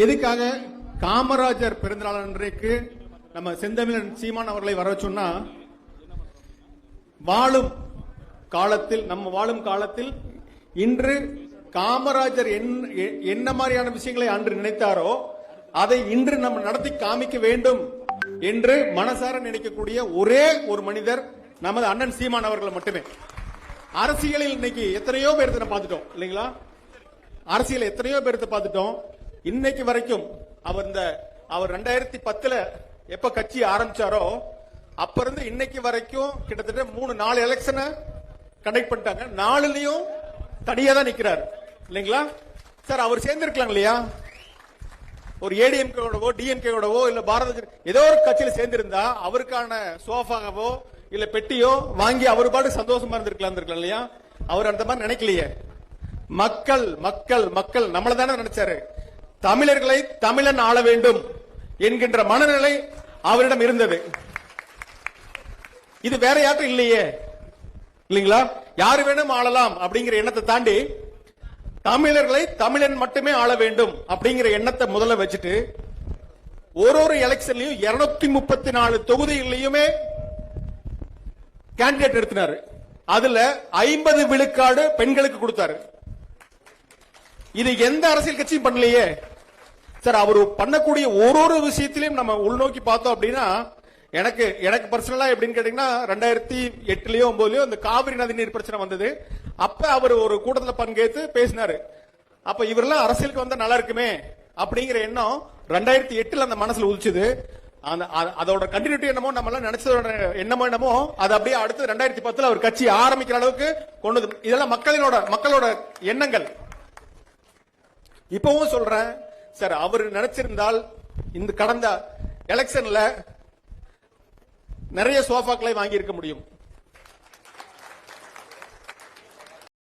எதுக்காக காமராஜர் பிறந்தநாள் அன்றைக்கு நம்ம செந்தமிழன் சீமான் அவர்களை வர சொன்னா, நம்ம வாழும் காலத்தில் இன்று காமராஜர் என்ன மாதிரியான விஷயங்களை அன்று நினைத்தாரோ அதை இன்று நம்ம நடத்தி காமிக்க வேண்டும் என்று மனசார நினைக்கக்கூடிய ஒரே ஒரு மனிதர் நமது அண்ணன் சீமான் அவர்கள் மட்டுமே. அரசியலில் இன்னைக்கு எத்தனையோ பேர்த்த பார்த்துட்டோம் இல்லைங்களா? அரசியல் எத்தனையோ பேர்த்த பார்த்துட்டோம். இன்னைக்கு வரைக்கும் அவர் 2010 எப்ப கட்சி ஆரம்பிச்சாரோ அப்ப இருந்து இன்னைக்கு வரைக்கும் கிட்டத்தட்ட 3-4 எலெக்ஷனை கண்டக்ட் பண்ணிட்டாங்க. 4லயும் தனியா தான் நிக்கிறார் இல்லைங்களா சார்? அவர் சேர்ந்திருக்கலாம் இல்லையா? ஒரு ஏடிஎம்கேவோடவோ டிஎம்கேவோடவோ இல்ல பாரத ஏதோ ஒரு கட்சியில சேர்ந்திருந்தா அவருக்கான சோஃபாவோ இல்ல பெட்டியோ வாங்கி அவரு பாட்டு சந்தோஷமா இருந்திருக்கலாம் இல்லையா? அவர் அந்த மாதிரி நினைக்கலையே. மக்கள் மக்கள் மக்கள் நம்மள தானே நினைச்சாரு. தமிழர்களை தமிழன் ஆள வேண்டும் என்கின்ற மனநிலை அவரிடம் இருந்தது. இது வேற யாரும் இல்லையே இல்லைங்களா? யாரு வேணும் ஆளலாம் அப்படிங்கிற எண்ணத்தை தாண்டி தமிழர்களை தமிழன் மட்டுமே ஆள வேண்டும் அப்படிங்கிற எண்ணத்தை முதல்ல வச்சுட்டு ஒரு எலெக்ஷன்லயும் 234 தொகுதிகளிலுமே கேண்டிடேட் எடுத்தினாரு. அதுல 50 விழுக்காடு பெண்களுக்கு கொடுத்தாரு. இது எந்த அரசியல் கட்சியும் பண்ணலையே சார். அவர் பண்ணக்கூடிய ஒரு விஷயத்திலையும் நம்ம உள்நோக்கி பார்த்தோம் அப்படின்னா, எனக்கு பர்சனலா எப்படின்னு கேட்டீங்கன்னா 2008லயோ 2009லயோ இந்த காவிரி நதி நீர் பிரச்சனை வந்தது. அப்ப அவர் ஒரு கூட்டத்தில் பங்கேற்று பேசினாரு. அப்ப இவரெல்லாம் அரசியலுக்கு வந்தா நல்லா இருக்குமே அப்படிங்கிற எண்ணம் 2008 அந்த மனசுல உதிச்சுது. அதோட கண்டினியூட்டி என்னமோ நம்ம எல்லாம் நினைச்சதோட என்னமோ அது அப்படியே அடுத்து 2010 அவர் கட்சி ஆரம்பிக்கிற அளவுக்கு கொண்டு. இதெல்லாம் மக்களோட எண்ணங்கள். இப்பவும் சொல்றேன் சார், அவர் நினைச்சிருந்தால் இந்த கடந்த எலெக்ஷன்ல நிறைய சோஃபாக்களை வாங்கி இருக்க முடியும்.